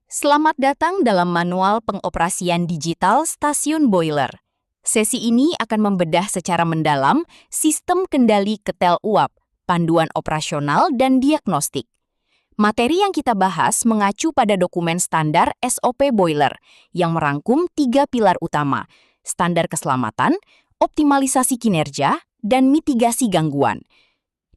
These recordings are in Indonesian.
Selamat datang dalam manual pengoperasian digital stasiun boiler. Sesi ini akan membedah secara mendalam sistem kendali ketel uap, panduan operasional, dan diagnostik. Materi yang kita bahas mengacu pada dokumen standar SOP boiler yang merangkum 3 pilar utama, standar keselamatan, optimalisasi kinerja, dan mitigasi gangguan.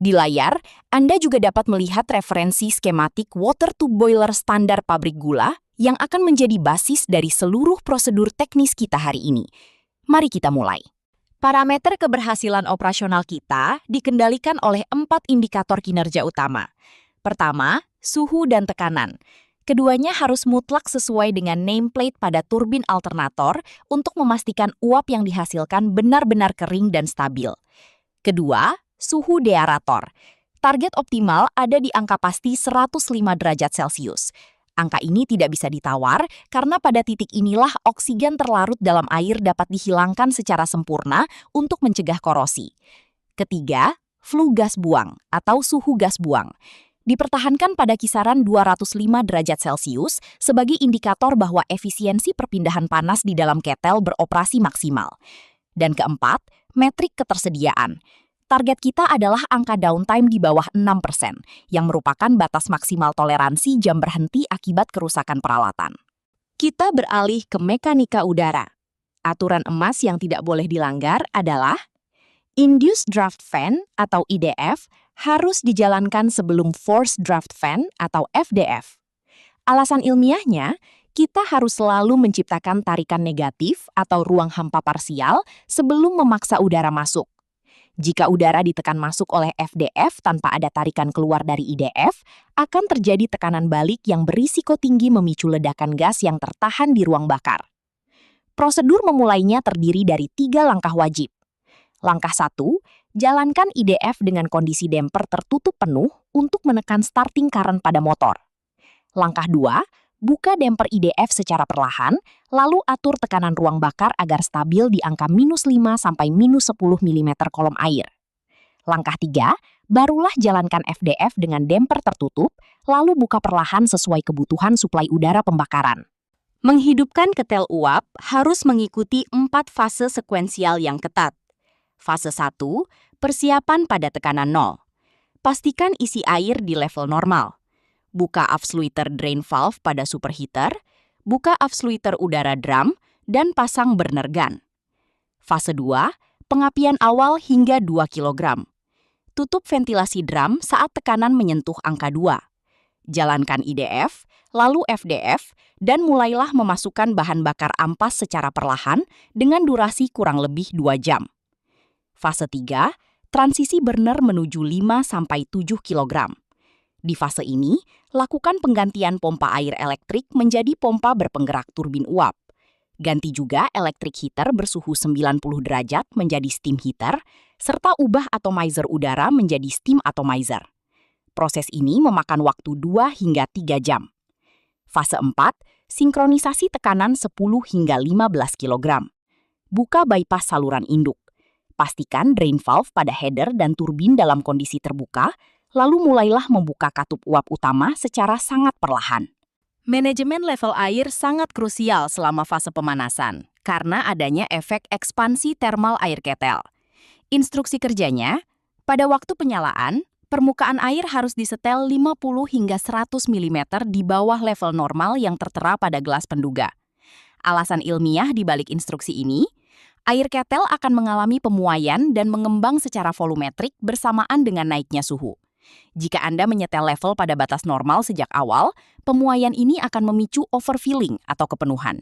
Di layar, Anda juga dapat melihat referensi skematik water tube boiler standar pabrik gula yang akan menjadi basis dari seluruh prosedur teknis kita hari ini. Mari kita mulai. Parameter keberhasilan operasional kita dikendalikan oleh 4 indikator kinerja utama. Pertama, suhu dan tekanan. Keduanya harus mutlak sesuai dengan nameplate pada turbin alternator untuk memastikan uap yang dihasilkan benar-benar kering dan stabil. Kedua, suhu dearator. Target optimal ada di angka pasti 105 derajat Celcius. Angka ini tidak bisa ditawar karena pada titik inilah oksigen terlarut dalam air dapat dihilangkan secara sempurna untuk mencegah korosi. Ketiga, flue gas buang atau suhu gas buang. Dipertahankan pada kisaran 205 derajat Celcius sebagai indikator bahwa efisiensi perpindahan panas di dalam ketel beroperasi maksimal. Dan keempat, metrik ketersediaan. Target kita adalah angka downtime di bawah 6%, yang merupakan batas maksimal toleransi jam berhenti akibat kerusakan peralatan. Kita beralih ke mekanika udara. Aturan emas yang tidak boleh dilanggar adalah Induced Draft Fan atau IDF harus dijalankan sebelum Forced Draft Fan atau FDF. Alasan ilmiahnya, kita harus selalu menciptakan tarikan negatif atau ruang hampa parsial sebelum memaksa udara masuk. Jika udara ditekan masuk oleh FDF tanpa ada tarikan keluar dari IDF, akan terjadi tekanan balik yang berisiko tinggi memicu ledakan gas yang tertahan di ruang bakar. Prosedur memulainya terdiri dari 3 langkah wajib. Langkah 1, jalankan IDF dengan kondisi damper tertutup penuh untuk menekan starting current pada motor. Langkah 2, buka damper IDF secara perlahan, lalu atur tekanan ruang bakar agar stabil di angka -5 sampai -10 mm kolom air. Langkah 3, barulah jalankan FDF dengan damper tertutup, lalu buka perlahan sesuai kebutuhan suplai udara pembakaran. Menghidupkan ketel uap harus mengikuti 4 fase sekuensial yang ketat. Fase 1, persiapan pada tekanan 0. Pastikan isi air di level normal. Buka absoluter drain valve pada superheater, buka absoluter udara drum, dan pasang burner gun. Fase 2, pengapian awal hingga 2 kg. Tutup ventilasi drum saat tekanan menyentuh angka 2. Jalankan IDF, lalu FDF, dan mulailah memasukkan bahan bakar ampas secara perlahan dengan durasi kurang lebih 2 jam. Fase 3, transisi burner menuju 5-7 kg. Di fase ini, lakukan penggantian pompa air elektrik menjadi pompa berpenggerak turbin uap. Ganti juga electric heater bersuhu 90 derajat menjadi steam heater, serta ubah atomizer udara menjadi steam atomizer. Proses ini memakan waktu 2 hingga 3 jam. Fase 4, sinkronisasi tekanan 10 hingga 15 kg. Buka bypass saluran induk. Pastikan drain valve pada header dan turbin dalam kondisi terbuka, lalu mulailah membuka katup uap utama secara sangat perlahan. Manajemen level air sangat krusial selama fase pemanasan, karena adanya efek ekspansi termal air ketel. Instruksi kerjanya, pada waktu penyalaan, permukaan air harus disetel 50 hingga 100 mm di bawah level normal yang tertera pada gelas penduga. Alasan ilmiah di balik instruksi ini, air ketel akan mengalami pemuaian dan mengembang secara volumetrik bersamaan dengan naiknya suhu. Jika Anda menyetel level pada batas normal sejak awal, pemuaian ini akan memicu overfilling atau kepenuhan.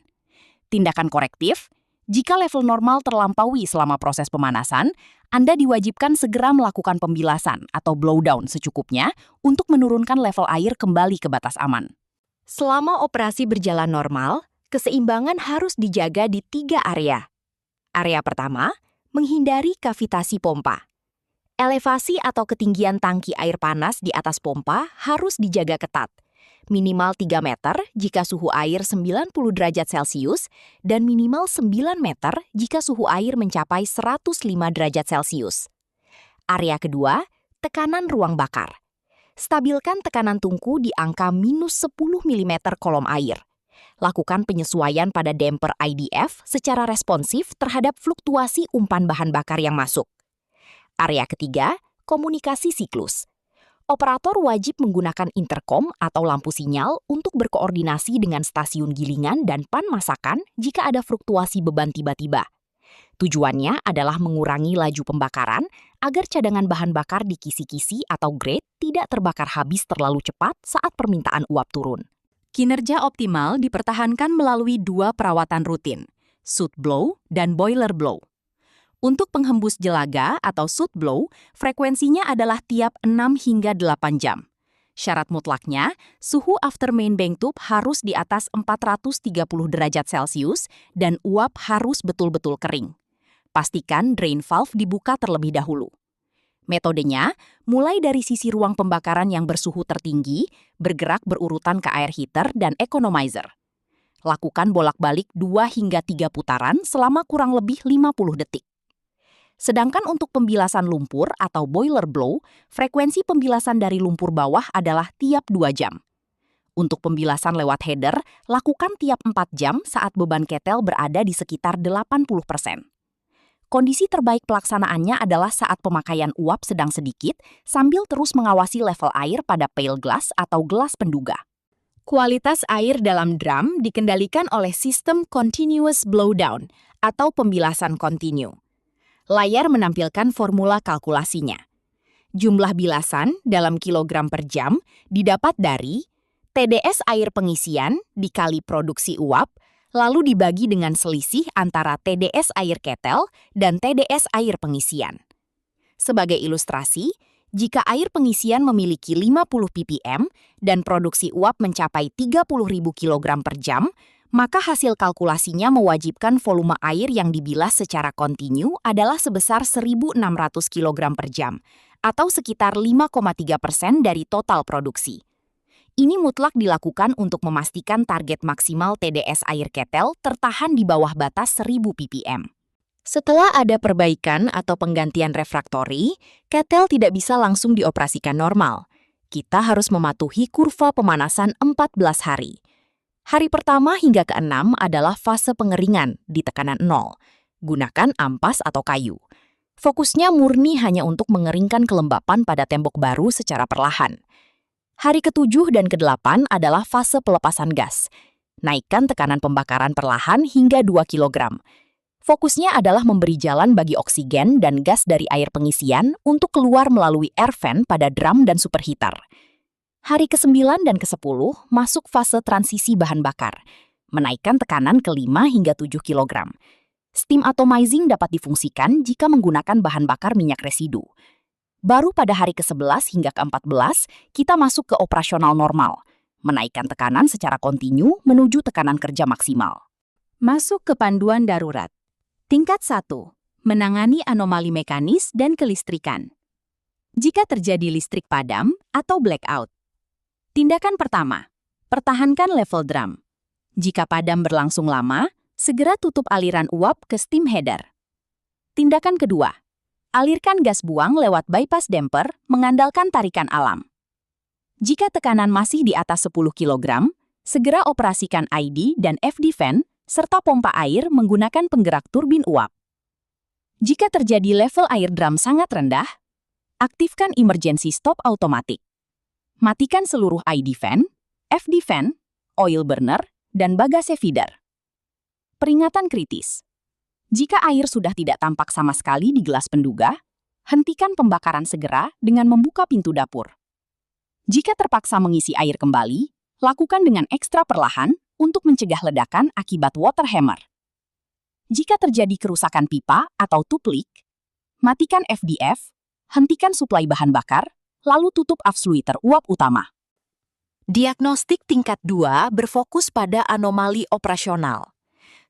Tindakan korektif, jika level normal terlampaui selama proses pemanasan, Anda diwajibkan segera melakukan pembilasan atau blowdown secukupnya untuk menurunkan level air kembali ke batas aman. Selama operasi berjalan normal, keseimbangan harus dijaga di 3 area. Area pertama, menghindari kavitasi pompa. Elevasi atau ketinggian tangki air panas di atas pompa harus dijaga ketat. Minimal 3 meter jika suhu air 90 derajat Celcius dan minimal 9 meter jika suhu air mencapai 105 derajat Celcius. Area kedua, tekanan ruang bakar. Stabilkan tekanan tungku di angka minus 10 mm kolom air. Lakukan penyesuaian pada damper IDF secara responsif terhadap fluktuasi umpan bahan bakar yang masuk. Area ketiga, komunikasi siklus. Operator wajib menggunakan interkom atau lampu sinyal untuk berkoordinasi dengan stasiun gilingan dan pan masakan jika ada fluktuasi beban tiba-tiba. Tujuannya adalah mengurangi laju pembakaran agar cadangan bahan bakar di kisi-kisi atau grate tidak terbakar habis terlalu cepat saat permintaan uap turun. Kinerja optimal dipertahankan melalui 2 perawatan rutin, soot blow dan boiler blow. Untuk penghembus jelaga atau soot blow, frekuensinya adalah tiap 6 hingga 8 jam. Syarat mutlaknya, suhu after main bank tube harus di atas 430 derajat Celcius dan uap harus betul-betul kering. Pastikan drain valve dibuka terlebih dahulu. Metodenya, mulai dari sisi ruang pembakaran yang bersuhu tertinggi, bergerak berurutan ke air heater dan economizer. Lakukan bolak-balik 2 hingga 3 putaran selama kurang lebih 50 detik. Sedangkan untuk pembilasan lumpur atau boiler blow, frekuensi pembilasan dari lumpur bawah adalah tiap 2 jam. Untuk pembilasan lewat header, lakukan tiap 4 jam saat beban ketel berada di sekitar 80%. Kondisi terbaik pelaksanaannya adalah saat pemakaian uap sedang sedikit sambil terus mengawasi level air pada pail glass atau gelas penduga. Kualitas air dalam drum dikendalikan oleh sistem continuous blowdown atau pembilasan kontinu. Layar menampilkan formula kalkulasinya. Jumlah bilasan dalam kilogram per jam didapat dari TDS air pengisian dikali produksi uap, lalu dibagi dengan selisih antara TDS air ketel dan TDS air pengisian. Sebagai ilustrasi, jika air pengisian memiliki 50 ppm dan produksi uap mencapai 30.000 kg per jam, maka hasil kalkulasinya mewajibkan volume air yang dibilas secara kontinu adalah sebesar 1.600 kg per jam, atau sekitar 5,3% dari total produksi. Ini mutlak dilakukan untuk memastikan target maksimal TDS air ketel tertahan di bawah batas 1000 ppm. Setelah ada perbaikan atau penggantian refraktori, ketel tidak bisa langsung dioperasikan normal. Kita harus mematuhi kurva pemanasan 14 hari. Hari pertama hingga ke-6 adalah fase pengeringan di tekanan 0. Gunakan ampas atau kayu. Fokusnya murni hanya untuk mengeringkan kelembapan pada tembok baru secara perlahan. Hari ke-7 dan ke-8 adalah fase pelepasan gas. Naikkan tekanan pembakaran perlahan hingga 2 kg. Fokusnya adalah memberi jalan bagi oksigen dan gas dari air pengisian untuk keluar melalui air fan pada drum dan superheater. Hari ke-9 dan ke-10 masuk fase transisi bahan bakar. Menaikkan tekanan ke 5 hingga 7 kg. Steam atomizing dapat difungsikan jika menggunakan bahan bakar minyak residu. Baru pada hari ke-11 hingga ke-14, kita masuk ke operasional normal, menaikkan tekanan secara kontinu menuju tekanan kerja maksimal. Masuk ke panduan darurat. Tingkat 1. Menangani anomali mekanis dan kelistrikan. Jika terjadi listrik padam atau blackout. Tindakan pertama, pertahankan level drum. Jika padam berlangsung lama, segera tutup aliran uap ke steam header. Tindakan kedua, alirkan gas buang lewat bypass damper mengandalkan tarikan alam. Jika tekanan masih di atas 10 kg, segera operasikan ID dan FD fan serta pompa air menggunakan penggerak turbin uap. Jika terjadi level air drum sangat rendah, aktifkan emergency stop automatic. Matikan seluruh ID fan, FD fan, oil burner, dan bagase feeder. Peringatan kritis. Jika air sudah tidak tampak sama sekali di gelas penduga, hentikan pembakaran segera dengan membuka pintu dapur. Jika terpaksa mengisi air kembali, lakukan dengan ekstra perlahan untuk mencegah ledakan akibat water hammer. Jika terjadi kerusakan pipa atau tube leak, matikan FDF, hentikan suplai bahan bakar, lalu tutup absoluiter uap utama. Diagnostik tingkat 2 berfokus pada anomali operasional.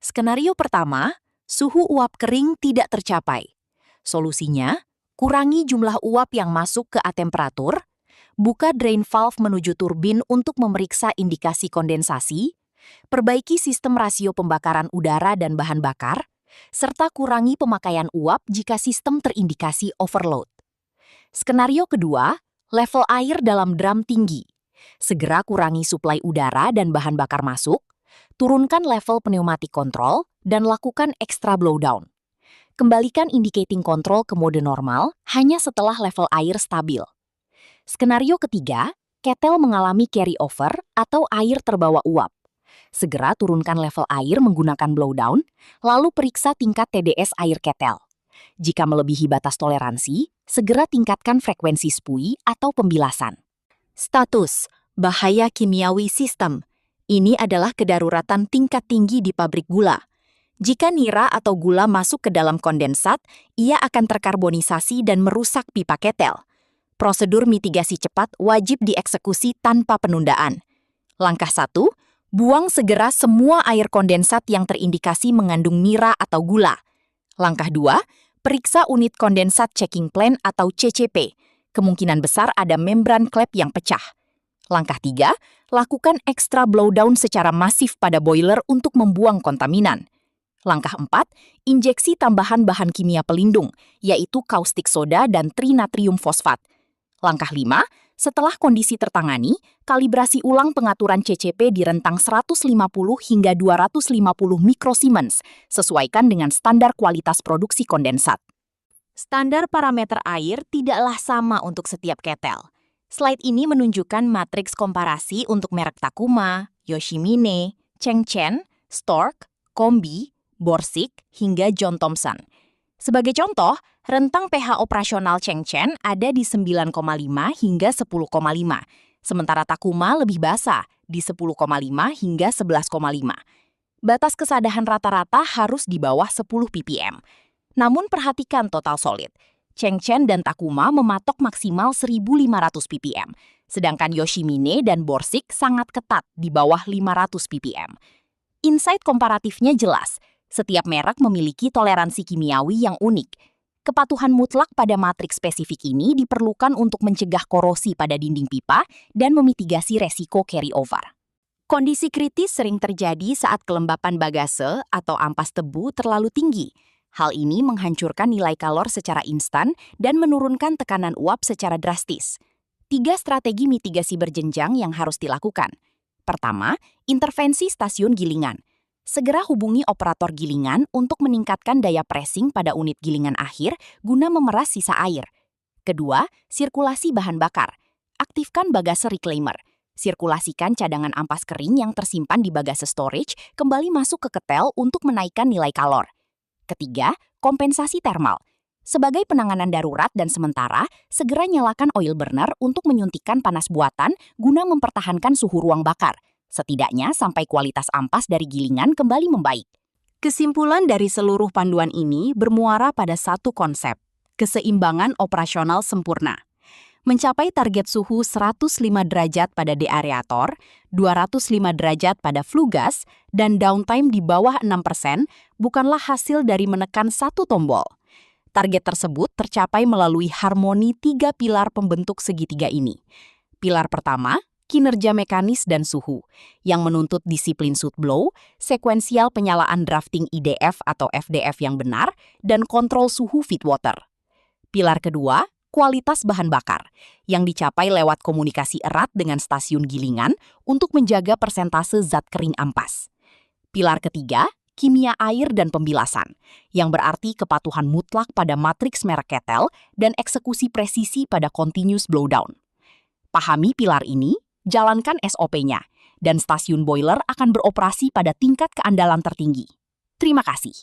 Skenario pertama, suhu uap kering tidak tercapai. Solusinya, kurangi jumlah uap yang masuk ke temperatur, buka drain valve menuju turbin untuk memeriksa indikasi kondensasi, perbaiki sistem rasio pembakaran udara dan bahan bakar, serta kurangi pemakaian uap jika sistem terindikasi overload. Skenario kedua, Level air dalam drum tinggi. Segera kurangi suplai udara dan bahan bakar masuk, turunkan level pneumatik kontrol, dan lakukan extra blowdown. Kembalikan indicating control ke mode normal hanya setelah level air stabil. Skenario ketiga, ketel mengalami carryover atau air terbawa uap. Segera turunkan level air menggunakan blowdown, lalu periksa tingkat TDS air ketel. Jika melebihi batas toleransi, segera tingkatkan frekuensi spui atau pembilasan. Status, bahaya kimiawi sistem. Ini adalah kedaruratan tingkat tinggi di pabrik gula. Jika nira atau gula masuk ke dalam kondensat, ia akan terkarbonisasi dan merusak pipa ketel. Prosedur mitigasi cepat wajib dieksekusi tanpa penundaan. Langkah 1, buang segera semua air kondensat yang terindikasi mengandung nira atau gula. Langkah 2, periksa unit kondensat checking plan atau CCP. Kemungkinan besar ada membran klep yang pecah. Langkah 3, lakukan extra blowdown secara masif pada boiler untuk membuang kontaminan. Langkah 4, injeksi tambahan bahan kimia pelindung, yaitu kaustik soda dan trinatrium fosfat. Langkah 5, setelah kondisi tertangani, kalibrasi ulang pengaturan CCP di rentang 150 hingga 250 mikrosiemens, sesuaikan dengan standar kualitas produksi kondensat. Standar parameter air tidaklah sama untuk setiap ketel. Slide ini menunjukkan matriks komparasi untuk merek Takuma, Yoshimine, Chengchen, Stork, Combi, Borsig, hingga John Thompson. Sebagai contoh, rentang pH operasional Chengchen ada di 9,5 hingga 10,5, sementara Takuma lebih basah di 10,5 hingga 11,5. Batas kesadahan rata-rata harus di bawah 10 ppm. Namun perhatikan total solid. Chengchen dan Takuma mematok maksimal 1.500 ppm, sedangkan Yoshimine dan Borsig sangat ketat di bawah 500 ppm. Insight komparatifnya jelas. Setiap merek memiliki toleransi kimiawi yang unik. Kepatuhan mutlak pada matriks spesifik ini diperlukan untuk mencegah korosi pada dinding pipa dan memitigasi resiko carryover. Kondisi kritis sering terjadi saat kelembapan bagase atau ampas tebu terlalu tinggi. Hal ini menghancurkan nilai kalor secara instan dan menurunkan tekanan uap secara drastis. 3 strategi mitigasi berjenjang yang harus dilakukan. Pertama, intervensi stasiun gilingan. Segera hubungi operator gilingan untuk meningkatkan daya pressing pada unit gilingan akhir guna memeras sisa air. Kedua, sirkulasi bahan bakar. Aktifkan bagase reclaimer. Sirkulasikan cadangan ampas kering yang tersimpan di bagase storage kembali masuk ke ketel untuk menaikkan nilai kalor. Ketiga, kompensasi thermal. Sebagai penanganan darurat dan sementara, segera nyalakan oil burner untuk menyuntikkan panas buatan guna mempertahankan suhu ruang bakar. Setidaknya sampai kualitas ampas dari gilingan kembali membaik. Kesimpulan dari seluruh panduan ini bermuara pada satu konsep, keseimbangan operasional sempurna. Mencapai target suhu 105 derajat pada deaerator, 205 derajat pada flue gas, dan downtime di bawah 6% bukanlah hasil dari menekan satu tombol. Target tersebut tercapai melalui harmoni 3 pilar pembentuk segitiga ini. Pilar pertama, kinerja mekanis dan suhu, yang menuntut disiplin shoot blow, sekuensial penyalaan drafting IDF atau FDF yang benar, dan kontrol suhu feed water. Pilar kedua, kualitas bahan bakar, yang dicapai lewat komunikasi erat dengan stasiun gilingan untuk menjaga persentase zat kering ampas. Pilar ketiga, kimia air dan pembilasan, yang berarti kepatuhan mutlak pada matriks merek ketel dan eksekusi presisi pada continuous blowdown. Pahami pilar ini, jalankan SOP-nya, dan stasiun boiler akan beroperasi pada tingkat keandalan tertinggi. Terima kasih.